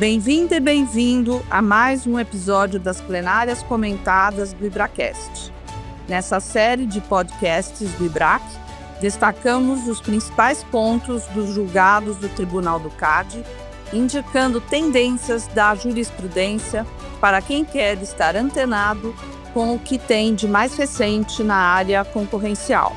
Bem-vinda e bem-vindo a mais um episódio das plenárias comentadas do IBRAcast. Nessa série de podcasts do IBRAC, destacamos os principais pontos dos julgados do Tribunal do CAD, indicando tendências da jurisprudência para quem quer estar antenado com o que tem de mais recente na área concorrencial.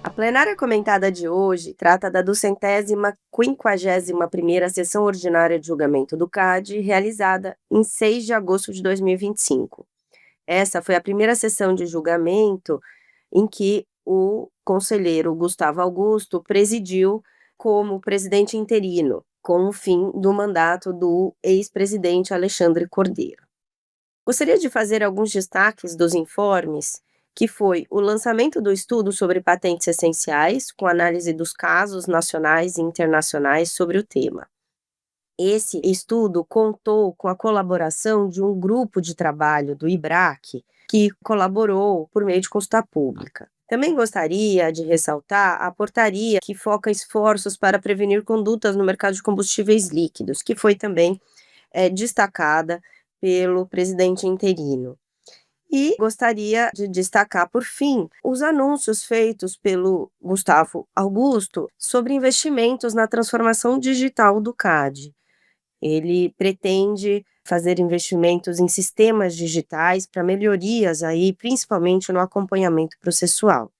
A plenária comentada de hoje trata da 251ª sessão ordinária de julgamento do CAD, realizada em 6 de agosto de 2025. Essa foi a primeira sessão de julgamento em que o conselheiro Gustavo Augusto presidiu como presidente interino, com o fim do mandato do ex-presidente Alexandre Cordeiro. Gostaria de fazer alguns destaques dos informes, que foi o lançamento do estudo sobre patentes essenciais, com análise dos casos nacionais e internacionais sobre o tema. Esse estudo contou com a colaboração de um grupo de trabalho do IBRAC, que colaborou por meio de consulta pública. Também gostaria de ressaltar a portaria que foca esforços para prevenir condutas no mercado de combustíveis líquidos, que foi também destacada pelo presidente interino. E gostaria de destacar, por fim, os anúncios feitos pelo Gustavo Augusto sobre investimentos na transformação digital do CAD. Ele pretende fazer investimentos em sistemas digitais para melhorias aí, principalmente no acompanhamento processual,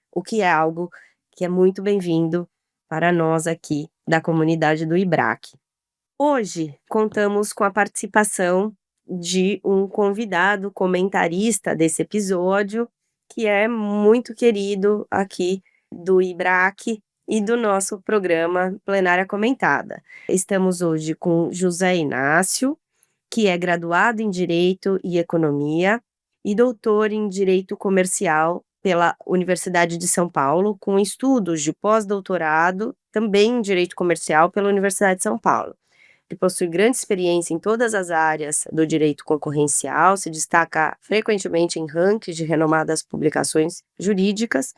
o que é algo que é muito bem-vindo para nós aqui da comunidade do IBRAC. Hoje, contamos com a participação de um convidado comentarista desse episódio, que é muito querido aqui do IBRAC e do nosso programa Plenária Comentada. Estamos hoje com José Inácio, que é graduado em Direito e Economia e doutor em Direito Comercial pela Universidade de São Paulo, com estudos de pós-doutorado também em Direito Comercial pela Universidade de São Paulo. Ele possui grande experiência em todas as áreas do direito concorrencial, se destaca frequentemente em rankings de renomadas publicações jurídicas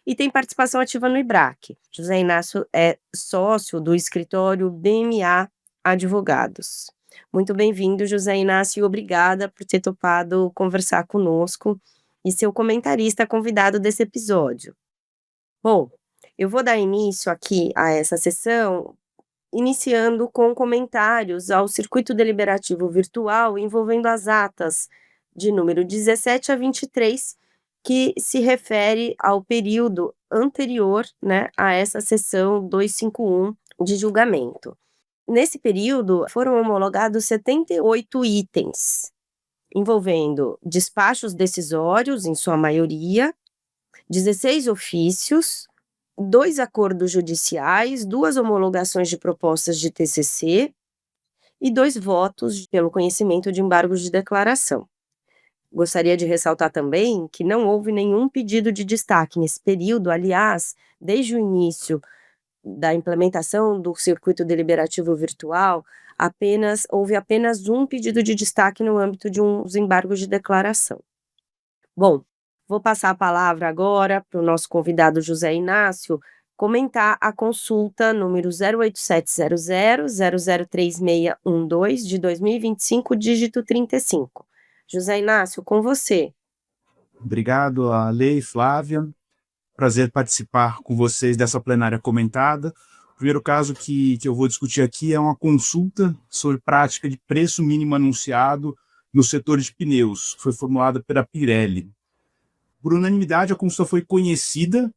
e tem participação ativa no IBRAC. José Inácio é sócio do escritório BMA Advogados. Muito bem-vindo, José Inácio, e obrigada por ter topado conversar conosco e ser o comentarista convidado desse episódio. Bom, eu vou dar início aqui a essa sessão, iniciando com comentários ao circuito deliberativo virtual envolvendo as atas de número 17 a 23, que se refere ao período anterior, a essa sessão 251 de julgamento. Nesse período, foram homologados 78 itens, envolvendo despachos decisórios, em sua maioria, 16 ofícios, 2 acordos judiciais, 2 homologações de propostas de TCC e 2 votos pelo conhecimento de embargos de declaração. Gostaria de ressaltar também que não houve nenhum pedido de destaque nesse período. Aliás, desde o início da implementação do circuito deliberativo virtual, houve apenas um pedido de destaque no âmbito de uns embargos de declaração. Bom, vou passar a palavra agora para o nosso convidado José Inácio comentar a consulta número 08700003612 de 2025, dígito 35. José Inácio, com você. Obrigado a Lei Flávia. Prazer participar com vocês dessa plenária comentada. O primeiro caso que eu vou discutir aqui é uma consulta sobre prática de preço mínimo anunciado no setor de pneus. Foi formulada pela Pirelli. Por unanimidade, a consulta foi conhecida,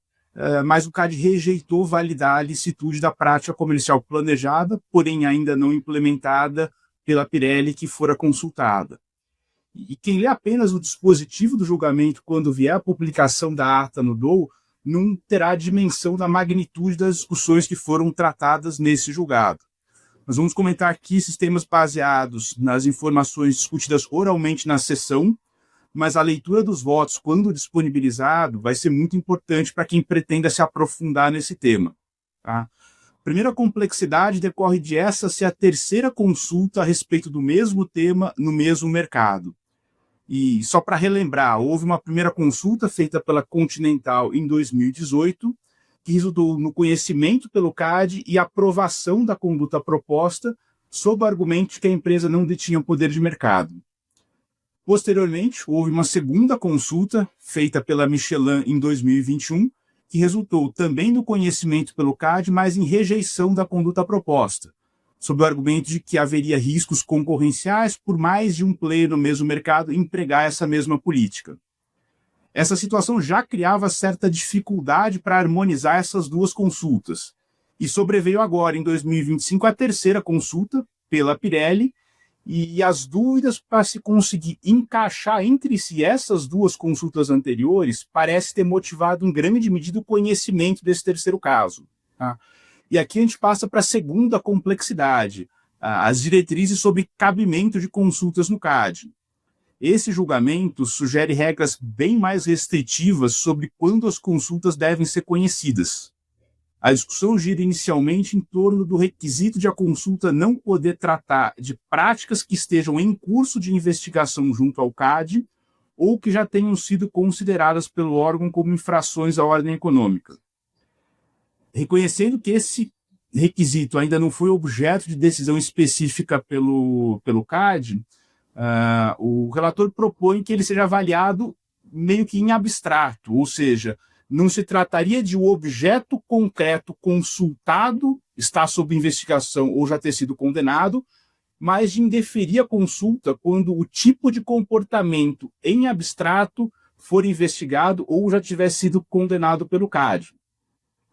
mas o CAD rejeitou validar a licitude da prática comercial planejada, porém ainda não implementada pela Pirelli, que fora consultada. E quem lê apenas o dispositivo do julgamento quando vier a publicação da ata no DOU, não terá a dimensão da magnitude das discussões que foram tratadas nesse julgado. Nós vamos comentar aqui sistemas baseados nas informações discutidas oralmente na sessão, mas a leitura dos votos, quando disponibilizado, vai ser muito importante para quem pretenda se aprofundar nesse tema. Tá? A primeira complexidade decorre de essa ser a terceira consulta a respeito do mesmo tema no mesmo mercado. E só para relembrar, houve uma primeira consulta feita pela Continental em 2018, que resultou no conhecimento pelo CAD e aprovação da conduta proposta, sob o argumento de que a empresa não detinha poder de mercado. Posteriormente, houve uma segunda consulta, feita pela Michelin em 2021, que resultou também no conhecimento pelo CAD, mas em rejeição da conduta proposta, sob o argumento de que haveria riscos concorrenciais por mais de um player no mesmo mercado empregar essa mesma política. Essa situação já criava certa dificuldade para harmonizar essas duas consultas, e sobreveio agora, em 2025, a terceira consulta pela Pirelli, e as dúvidas para se conseguir encaixar entre si essas duas consultas anteriores parece ter motivado em grande medida o conhecimento desse terceiro caso. Tá? E aqui a gente passa para a segunda complexidade, as diretrizes sobre cabimento de consultas no CAD. Esse julgamento sugere regras bem mais restritivas sobre quando as consultas devem ser conhecidas. A discussão gira inicialmente em torno do requisito de a consulta não poder tratar de práticas que estejam em curso de investigação junto ao CAD ou que já tenham sido consideradas pelo órgão como infrações à ordem econômica. Reconhecendo que esse requisito ainda não foi objeto de decisão específica pelo CAD, o relator propõe que ele seja avaliado meio que em abstrato, ou seja, não se trataria de um objeto concreto consultado, estar sob investigação ou já ter sido condenado, mas de indeferir a consulta quando o tipo de comportamento em abstrato for investigado ou já tiver sido condenado pelo CAD.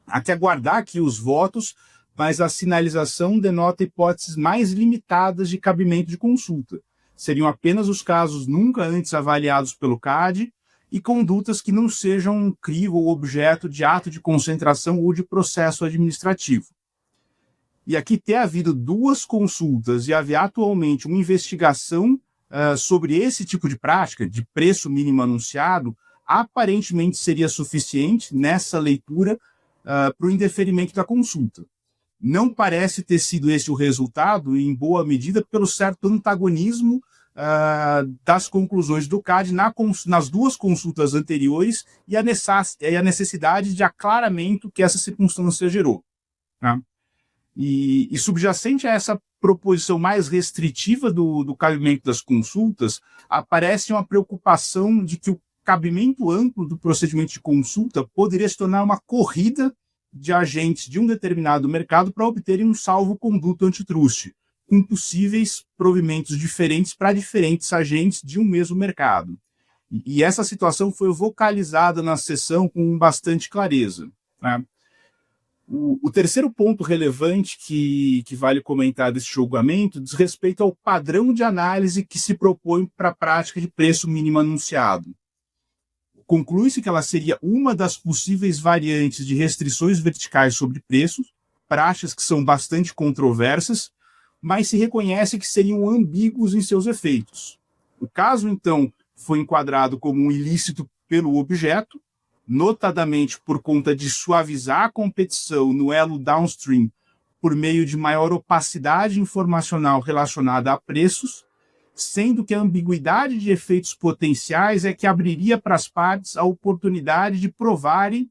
Há que aguardar aqui os votos, mas a sinalização denota hipóteses mais limitadas de cabimento de consulta. Seriam apenas os casos nunca antes avaliados pelo CAD, e condutas que não sejam um crivo ou objeto de ato de concentração ou de processo administrativo. E aqui ter havido duas consultas e haver atualmente uma investigação sobre esse tipo de prática, de preço mínimo anunciado, aparentemente seria suficiente nessa leitura para o indeferimento da consulta. Não parece ter sido esse o resultado, em boa medida, pelo certo antagonismo das conclusões do CAD nas duas consultas anteriores e a necessidade de aclaramento que essa circunstância gerou. Tá? E subjacente a essa proposição mais restritiva do cabimento das consultas, aparece uma preocupação de que o cabimento amplo do procedimento de consulta poderia se tornar uma corrida de agentes de um determinado mercado para obterem um salvo-conduto antitruste, com possíveis provimentos diferentes para diferentes agentes de um mesmo mercado. E essa situação foi vocalizada na sessão com bastante clareza. Né? O terceiro ponto relevante que vale comentar desse julgamento diz respeito ao padrão de análise que se propõe para a prática de preço mínimo anunciado. Conclui-se que ela seria uma das possíveis variantes de restrições verticais sobre preços, práticas que são bastante controversas, mas se reconhece que seriam ambíguos em seus efeitos. O caso, então, foi enquadrado como um ilícito pelo objeto, notadamente por conta de suavizar a competição no elo downstream por meio de maior opacidade informacional relacionada a preços, sendo que a ambiguidade de efeitos potenciais é que abriria para as partes a oportunidade de provarem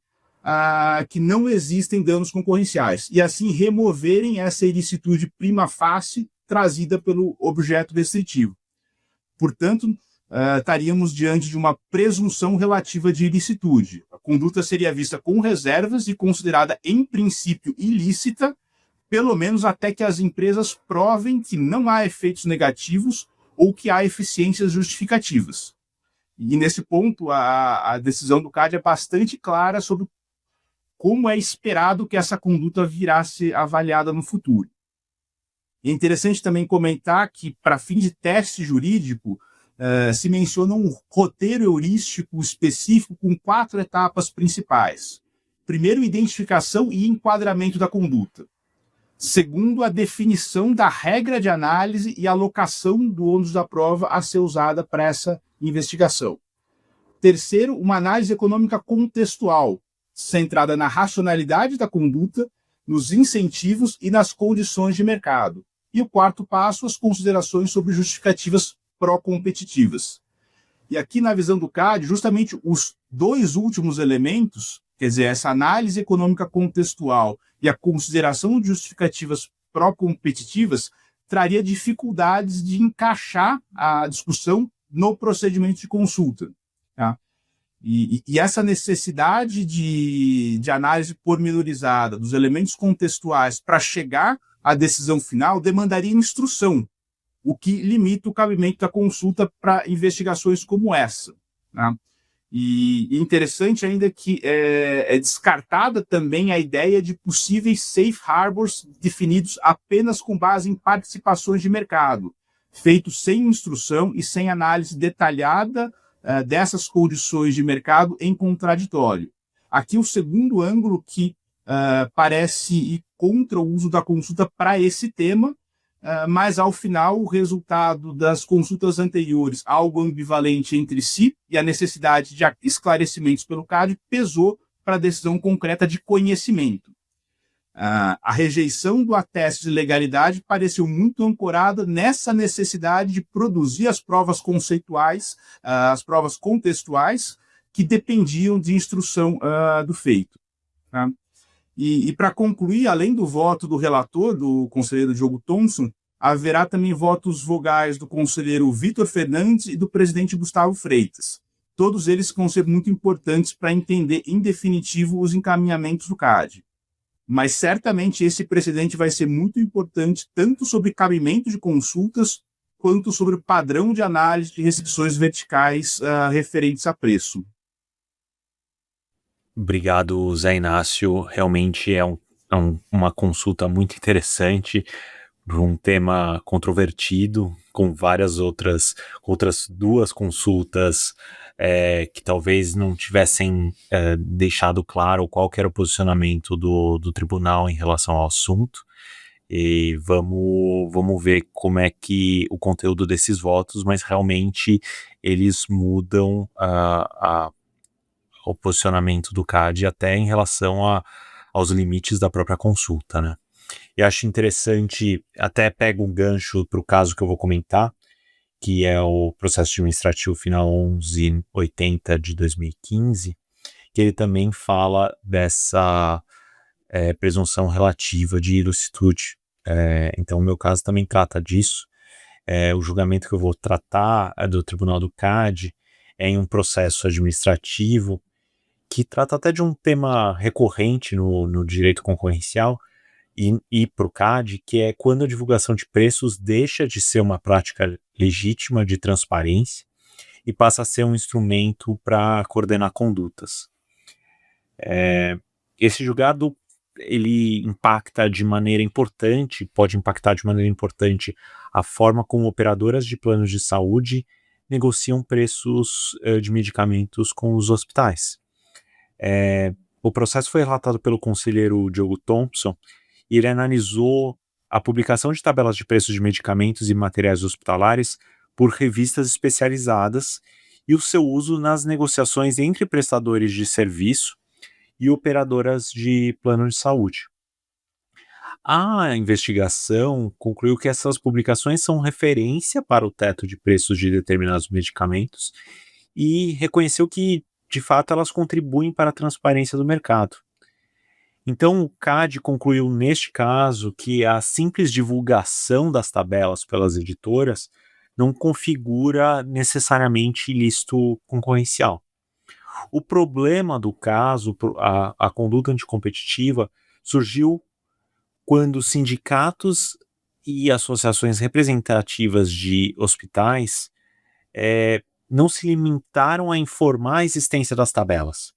que não existem danos concorrenciais, e assim removerem essa ilicitude prima facie trazida pelo objeto restritivo. Portanto, estaríamos diante de uma presunção relativa de ilicitude. A conduta seria vista com reservas e considerada, em princípio, ilícita, pelo menos até que as empresas provem que não há efeitos negativos ou que há eficiências justificativas. E nesse ponto, a decisão do CAD é bastante clara sobre como é esperado que essa conduta virá a ser avaliada no futuro. E é interessante também comentar que, para fim de teste jurídico, se menciona um roteiro heurístico específico com 4 etapas principais. Primeiro, identificação e enquadramento da conduta. Segundo, a definição da regra de análise e alocação do ônus da prova a ser usada para essa investigação. Terceiro, uma análise econômica contextual, centrada na racionalidade da conduta, nos incentivos e nas condições de mercado. E o quarto passo, as considerações sobre justificativas pró-competitivas. E aqui, na visão do CAD, justamente os 2 últimos elementos Quer dizer, essa análise econômica contextual e a consideração de justificativas pró-competitivas traria dificuldades de encaixar a discussão no procedimento de consulta. Tá? E essa necessidade de análise pormenorizada dos elementos contextuais para chegar à decisão final demandaria instrução, o que limita o cabimento da consulta para investigações como essa. Tá? E interessante ainda que é descartada também a ideia de possíveis safe harbors definidos apenas com base em participações de mercado, feitos sem instrução e sem análise detalhada dessas condições de mercado em contraditório. Aqui o segundo ângulo que parece ir contra o uso da consulta para esse tema, mas ao final o resultado das consultas anteriores, algo ambivalente entre si, e a necessidade de esclarecimentos pelo CAD pesou para a decisão concreta de conhecimento. A rejeição do ateste de legalidade pareceu muito ancorada nessa necessidade de produzir as provas conceituais, as provas contextuais, que dependiam de instrução do feito. Tá? E para concluir, além do voto do relator, do conselheiro Diogo Thompson, haverá também votos vogais do conselheiro Vitor Fernandes e do presidente Gustavo Freitas. Todos eles vão ser muito importantes para entender, em definitivo, os encaminhamentos do CAD. Mas certamente esse precedente vai ser muito importante tanto sobre cabimento de consultas quanto sobre o padrão de análise de restrições verticais referentes a preço. Obrigado, Zé Inácio. Realmente é uma consulta muito interessante, um tema controvertido, com várias outras duas consultas que talvez não tivessem deixado claro qual que era o posicionamento do tribunal em relação ao assunto. E vamos ver como é que o conteúdo desses votos, mas realmente eles mudam o posicionamento do CAD até em relação aos limites da própria consulta, né? E acho interessante, até pego um gancho para o caso que eu vou comentar, que é o processo administrativo final 1180 de 2015, que ele também fala dessa presunção relativa de ilicitude. Então, o meu caso também trata disso. O julgamento que eu vou tratar do Tribunal do CAD é em um processo administrativo que trata até de um tema recorrente no direito concorrencial e para o CAD, que é quando a divulgação de preços deixa de ser uma prática legítima de transparência e passa a ser um instrumento para coordenar condutas. Esse julgado ele pode impactar de maneira importante a forma como operadoras de planos de saúde negociam preços de medicamentos com os hospitais. O processo foi relatado pelo conselheiro Diogo Thompson e ele analisou a publicação de tabelas de preços de medicamentos e materiais hospitalares por revistas especializadas e o seu uso nas negociações entre prestadores de serviço e operadoras de plano de saúde. A investigação concluiu que essas publicações são referência para o teto de preços de determinados medicamentos e reconheceu que, de fato, elas contribuem para a transparência do mercado. Então, o CAD concluiu neste caso que a simples divulgação das tabelas pelas editoras não configura necessariamente ilícito concorrencial. O problema do caso, a conduta anticompetitiva, surgiu quando sindicatos e associações representativas de hospitais não se limitaram a informar a existência das tabelas.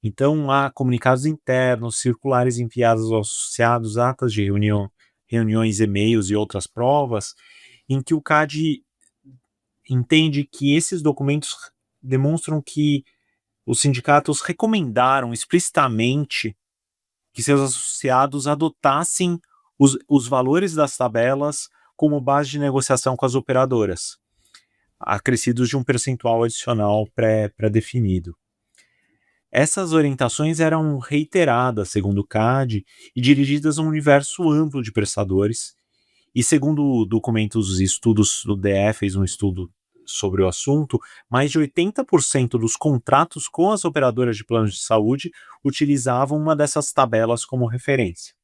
Então, há comunicados internos, circulares enviados aos associados, atas de reuniões, e-mails e outras provas, em que o CAD entende que esses documentos demonstram que os sindicatos recomendaram explicitamente que seus associados adotassem os valores das tabelas como base de negociação com as operadoras, acrescidos de um percentual adicional pré-definido. Essas orientações eram reiteradas, segundo o CAD, e dirigidas a um universo amplo de prestadores, e segundo documentos e estudos do DE, fez um estudo sobre o assunto, mais de 80% dos contratos com as operadoras de planos de saúde utilizavam uma dessas tabelas como referência.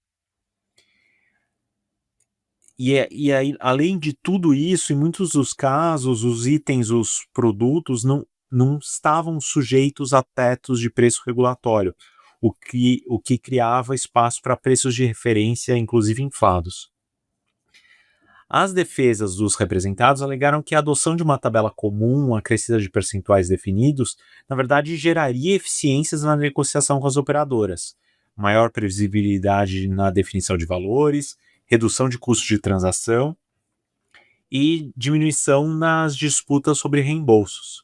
E aí, além de tudo isso, em muitos dos casos, os itens, os produtos não estavam sujeitos a tetos de preço regulatório, o que criava espaço para preços de referência, inclusive inflados. As defesas dos representados alegaram que a adoção de uma tabela comum, acrescida de percentuais definidos, na verdade geraria eficiências na negociação com as operadoras, maior previsibilidade na definição de valores, redução de custos de transação e diminuição nas disputas sobre reembolsos.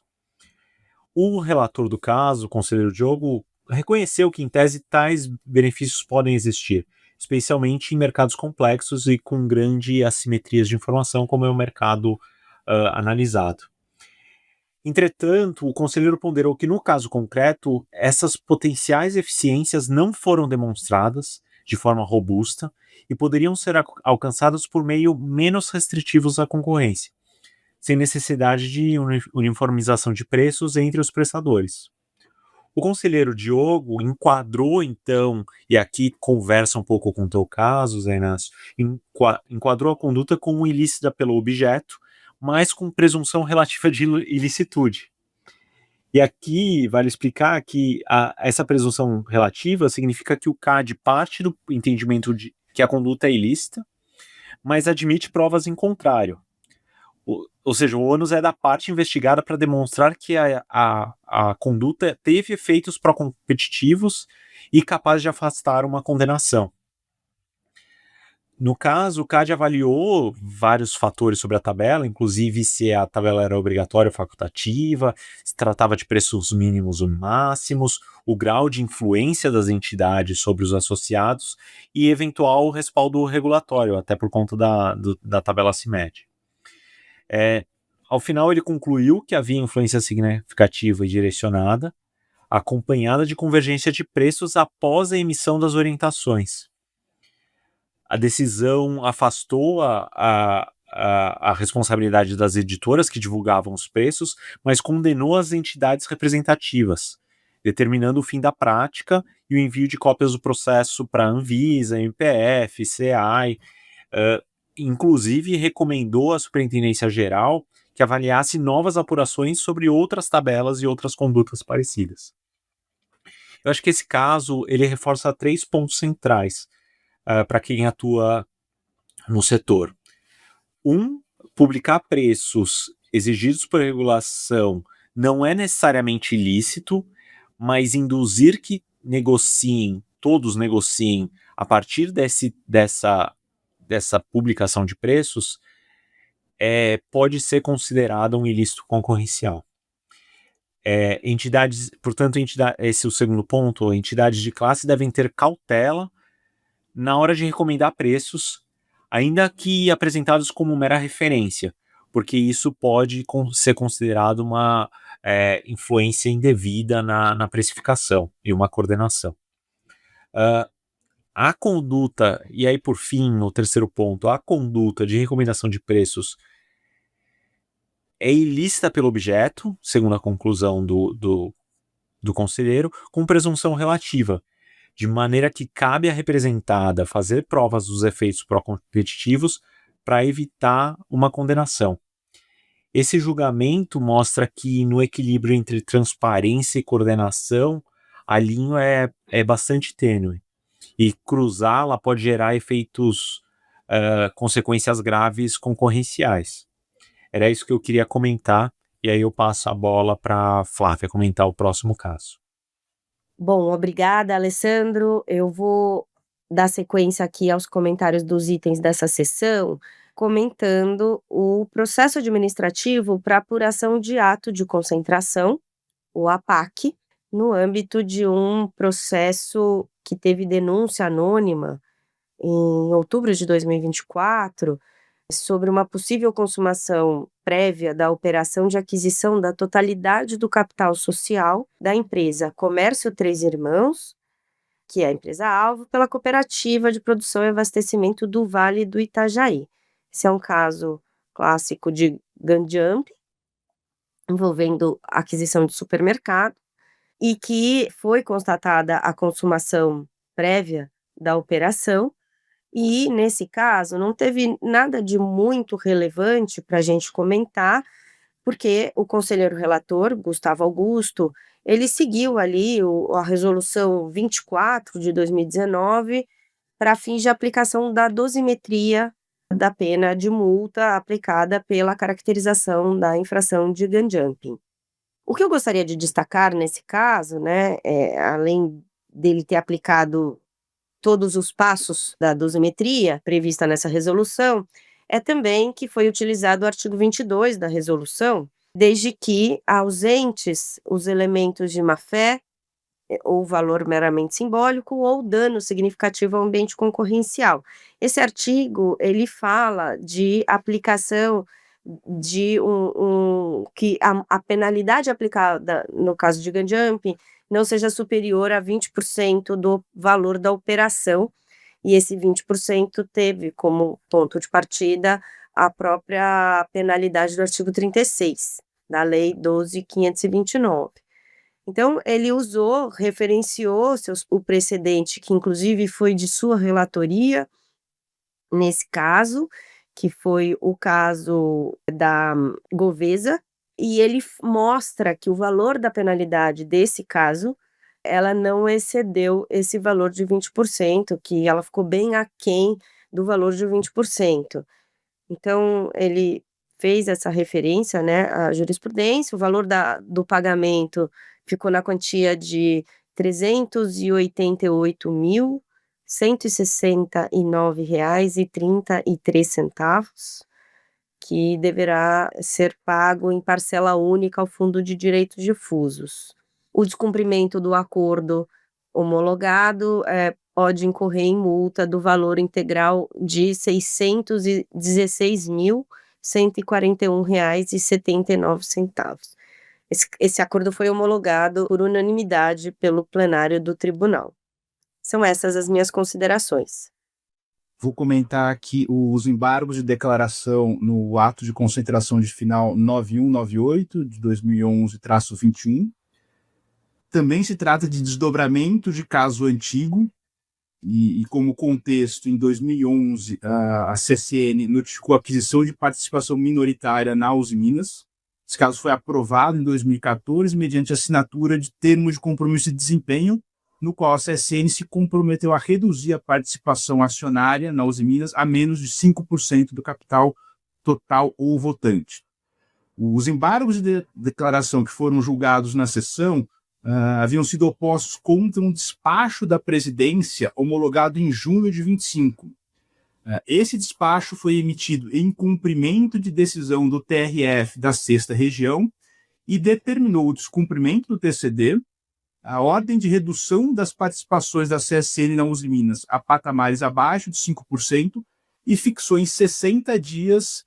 O relator do caso, o conselheiro Diogo, reconheceu que, em tese, tais benefícios podem existir, especialmente em mercados complexos e com grandes assimetrias de informação, como é o mercado analisado. Entretanto, o conselheiro ponderou que, no caso concreto, essas potenciais eficiências não foram demonstradas de forma robusta e poderiam ser alcançadas por meio menos restritivos à concorrência, sem necessidade de uniformização de preços entre os prestadores. O conselheiro Diogo enquadrou, então, e aqui conversa um pouco com o teu caso, Zé Inácio, enquadrou a conduta como ilícita pelo objeto, mas com presunção relativa de ilicitude. E aqui vale explicar que essa presunção relativa significa que o CAD parte do entendimento de que a conduta é ilícita, mas admite provas em contrário. Ou seja, o ônus é da parte investigada para demonstrar que a conduta teve efeitos pró-competitivos e capaz de afastar uma condenação. No caso, o CAD avaliou vários fatores sobre a tabela, inclusive se a tabela era obrigatória ou facultativa, se tratava de preços mínimos ou máximos, o grau de influência das entidades sobre os associados e eventual respaldo regulatório, até por conta da tabela CIMED. Ao final, ele concluiu que havia influência significativa e direcionada, acompanhada de convergência de preços após a emissão das orientações. A decisão afastou a responsabilidade das editoras que divulgavam os preços, mas condenou as entidades representativas, determinando o fim da prática e o envio de cópias do processo para a Anvisa, MPF, CEAI. Inclusive, recomendou à Superintendência Geral que avaliasse novas apurações sobre outras tabelas e outras condutas parecidas. Eu acho que esse caso ele reforça 3 pontos centrais para quem atua no setor. Publicar preços exigidos por regulação não é necessariamente ilícito, mas induzir que todos negociem a partir dessa publicação de preços pode ser considerado um ilícito concorrencial. Portanto, esse é o segundo ponto, entidades de classe devem ter cautela na hora de recomendar preços, ainda que apresentados como mera referência, porque isso pode ser considerado uma influência indevida na precificação e uma coordenação. A conduta, e aí por fim, no terceiro ponto, a conduta de recomendação de preços é ilícita pelo objeto, segundo a conclusão do conselheiro, com presunção relativa, de maneira que cabe à representada fazer provas dos efeitos pró-competitivos para evitar uma condenação. Esse julgamento mostra que no equilíbrio entre transparência e coordenação, a linha é bastante tênue, e cruzá-la pode gerar consequências graves concorrenciais. Era isso que eu queria comentar, e aí eu passo a bola para a Flávia comentar o próximo caso. Bom, obrigada, Alessandro. Eu vou dar sequência aqui aos comentários dos itens dessa sessão, comentando o processo administrativo para apuração de ato de concentração, o APAC, no âmbito de um processo que teve denúncia anônima em outubro de 2024, sobre uma possível consumação prévia da operação de aquisição da totalidade do capital social da empresa Comércio Três Irmãos, que é a empresa-alvo, pela Cooperativa de Produção e Abastecimento do Vale do Itajaí. Esse é um caso clássico de gun jump, envolvendo aquisição de supermercado, e que foi constatada a consumação prévia da operação, e nesse caso não teve nada de muito relevante para a gente comentar, porque o conselheiro relator, Gustavo Augusto, ele seguiu ali a resolução 24 de 2019 para fins de aplicação da dosimetria da pena de multa aplicada pela caracterização da infração de gun jumping. O que eu gostaria de destacar nesse caso, né, além dele ter aplicado todos os passos da dosimetria prevista nessa resolução, é também que foi utilizado o artigo 22 da resolução, desde que ausentes os elementos de má-fé, ou valor meramente simbólico, ou dano significativo ao ambiente concorrencial. Esse artigo, ele fala de aplicação de que a penalidade aplicada no caso de gun jumping não seja superior a 20% do valor da operação, e esse 20% teve como ponto de partida a própria penalidade do artigo 36 da Lei 12.529. Então, ele referenciou o precedente, que inclusive foi de sua relatoria, nesse caso, que foi o caso da Govesa, e ele mostra que o valor da penalidade desse caso, ela não excedeu esse valor de 20%, que ela ficou bem aquém do valor de 20%. Então, ele fez essa referência, né, à jurisprudência, o valor do pagamento ficou na quantia de R$ 388.169,33, que deverá ser pago em parcela única ao Fundo de Direitos Difusos. O descumprimento do acordo homologado pode incorrer em multa do valor integral de R$ 616.141,79. Esse acordo foi homologado por unanimidade pelo plenário do tribunal. São essas as minhas considerações. Vou comentar aqui os embargos de declaração no ato de concentração de final 9198 de 2011-21. Também se trata de desdobramento de caso antigo, e como contexto, em 2011, a CCN notificou a aquisição de participação minoritária na Usiminas. Esse caso foi aprovado em 2014, mediante assinatura de termos de compromisso de desempenho, no qual a CSN se comprometeu a reduzir a participação acionária na Usiminas a menos de 5% do capital total ou votante. Os embargos de declaração que foram julgados na sessão haviam sido opostos contra um despacho da presidência homologado em junho de 25. Esse despacho foi emitido em cumprimento de decisão do TRF da 6ª Região e determinou o descumprimento do TCD, a ordem de redução das participações da CSN na Usiminas a patamares abaixo de 5% e fixou em 60 dias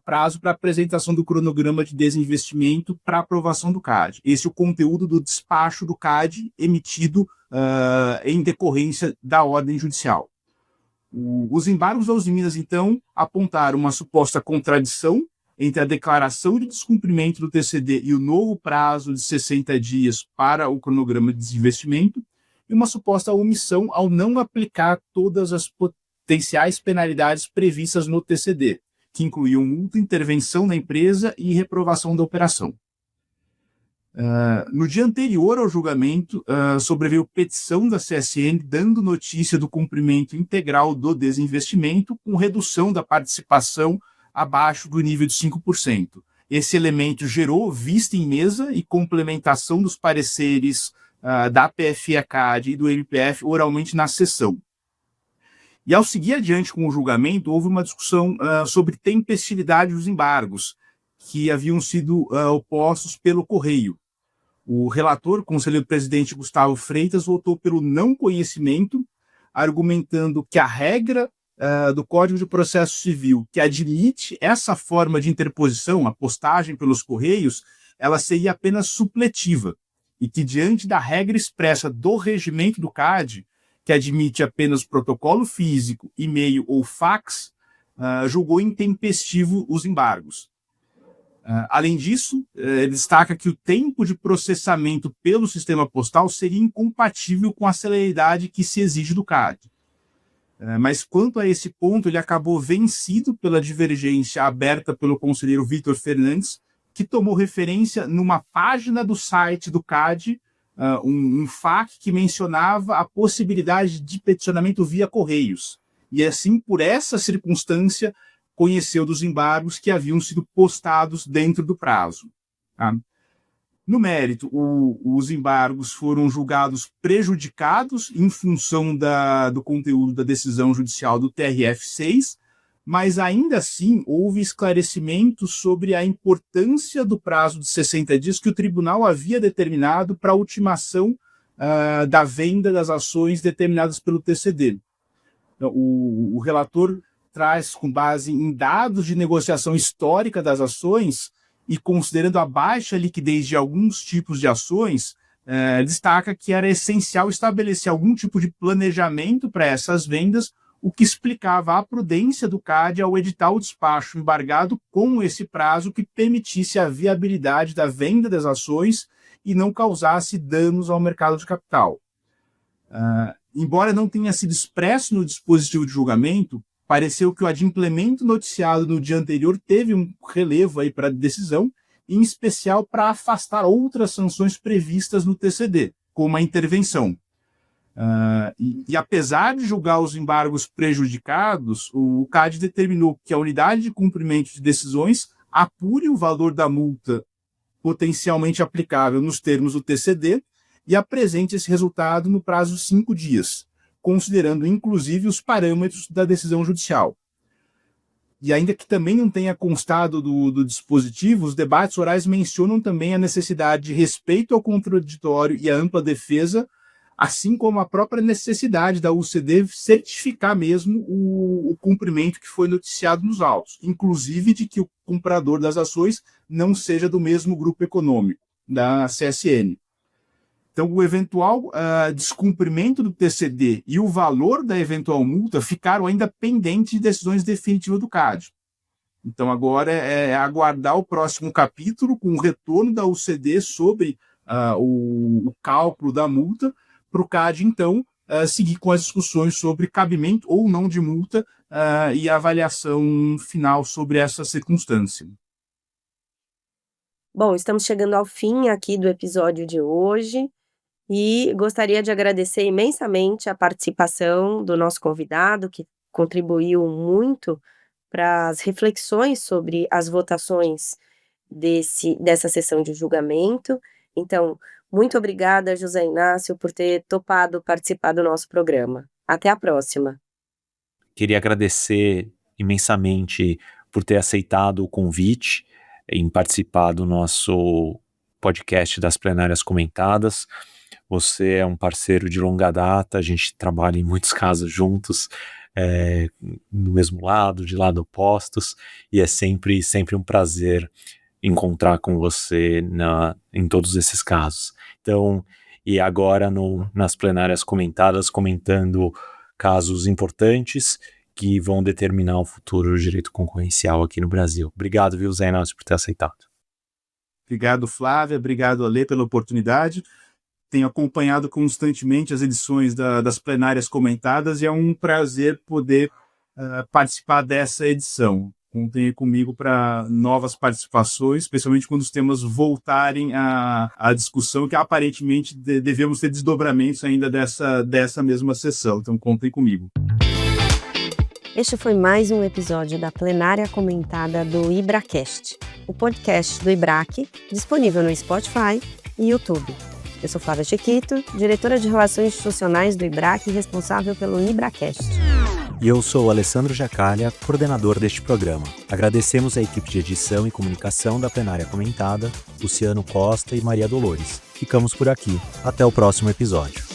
prazo para apresentação do cronograma de desinvestimento para aprovação do CAD. Esse é o conteúdo do despacho do CAD emitido em decorrência da ordem judicial. Os embargos da Usiminas, então, apontaram uma suposta contradição entre a declaração de descumprimento do TCD e o novo prazo de 60 dias para o cronograma de desinvestimento, e uma suposta omissão ao não aplicar todas as potenciais penalidades previstas no TCD, que incluíam multa, intervenção da empresa e reprovação da operação. No dia anterior ao julgamento, sobreveio petição da CSN dando notícia do cumprimento integral do desinvestimento com redução da participação abaixo do nível de 5%. Esse elemento gerou vista em mesa e complementação dos pareceres da PFA-CAD e do MPF oralmente na sessão. E ao seguir adiante com o julgamento, houve uma discussão sobre tempestividade dos embargos, que haviam sido opostos pelo correio. O relator, o conselheiro presidente Gustavo Freitas, votou pelo não conhecimento, argumentando que a regra do Código de Processo Civil que admite essa forma de interposição, a postagem pelos correios, ela seria apenas supletiva, e que diante da regra expressa do regimento do CAD, que admite apenas protocolo físico, e-mail ou fax, julgou intempestivo os embargos. Além disso, ele destaca que o tempo de processamento pelo sistema postal seria incompatível com a celeridade que se exige do CAD. Mas quanto a esse ponto, ele acabou vencido pela divergência aberta pelo conselheiro Vitor Fernandes, que tomou referência numa página do site do CAD, um FAQ que mencionava a possibilidade de peticionamento via Correios. E assim, por essa circunstância, conheceu dos embargos que haviam sido postados dentro do prazo. Tá? No mérito, os embargos foram julgados prejudicados em função do conteúdo da decisão judicial do TRF6, mas ainda assim houve esclarecimentos sobre a importância do prazo de 60 dias que o tribunal havia determinado para a ultimação da venda das ações determinadas pelo TCD. Então, o relator traz, com base em dados de negociação histórica das ações e considerando a baixa liquidez de alguns tipos de ações, destaca que era essencial estabelecer algum tipo de planejamento para essas vendas, o que explicava a prudência do CAD ao editar o despacho embargado com esse prazo que permitisse a viabilidade da venda das ações e não causasse danos ao mercado de capital. Embora não tenha sido expresso no dispositivo de julgamento, pareceu que o adimplemento noticiado no dia anterior teve um relevo aí para a decisão, em especial para afastar outras sanções previstas no TCD, como a intervenção. E apesar de julgar os embargos prejudicados, o CAD determinou que a unidade de cumprimento de decisões apure o valor da multa potencialmente aplicável nos termos do TCD e apresente esse resultado no prazo de 5 dias, considerando inclusive os parâmetros da decisão judicial. E ainda que também não tenha constado do dispositivo, os debates orais mencionam também a necessidade de respeito ao contraditório e a ampla defesa, assim como a própria necessidade da UCD certificar mesmo o cumprimento que foi noticiado nos autos, inclusive de que o comprador das ações não seja do mesmo grupo econômico, da CSN. Então, o eventual descumprimento do TCD e o valor da eventual multa ficaram ainda pendentes de decisões definitivas do CAD. Então, agora é aguardar o próximo capítulo com o retorno da UCD sobre o cálculo da multa, para o CAD, então, seguir com as discussões sobre cabimento ou não de multa e a avaliação final sobre essa circunstância. Bom, estamos chegando ao fim aqui do episódio de hoje. E gostaria de agradecer imensamente a participação do nosso convidado, que contribuiu muito para as reflexões sobre as votações dessa sessão de julgamento. Então, muito obrigada, José Inácio, por ter topado participar do nosso programa. Até a próxima. Queria agradecer imensamente por ter aceitado o convite em participar do nosso podcast das plenárias comentadas. Você é um parceiro de longa data, a gente trabalha em muitos casos juntos, no mesmo lado, de lado opostos, e é sempre um prazer encontrar com você em todos esses casos. Então, e agora nas plenárias comentadas, comentando casos importantes que vão determinar o futuro do direito concorrencial aqui no Brasil. Obrigado, viu, Zé Inácio, por ter aceitado. Obrigado, Flávia, obrigado, Alê, pela oportunidade. Tenho acompanhado constantemente as edições das plenárias comentadas e é um prazer poder participar dessa edição. Contem comigo para novas participações, especialmente quando os temas voltarem à discussão, que aparentemente devemos ter desdobramentos ainda dessa mesma sessão. Então, contem comigo. Este foi mais um episódio da plenária comentada do IBRAcast, o podcast do IBRAC, disponível no Spotify e YouTube. Eu sou Flávia Chiquito, diretora de Relações Institucionais do IBRAC e responsável pelo IBRAcast. E eu sou o Alessandro Jacalha, coordenador deste programa. Agradecemos a equipe de edição e comunicação da plenária comentada, Luciano Costa e Maria Dolores. Ficamos por aqui. Até o próximo episódio.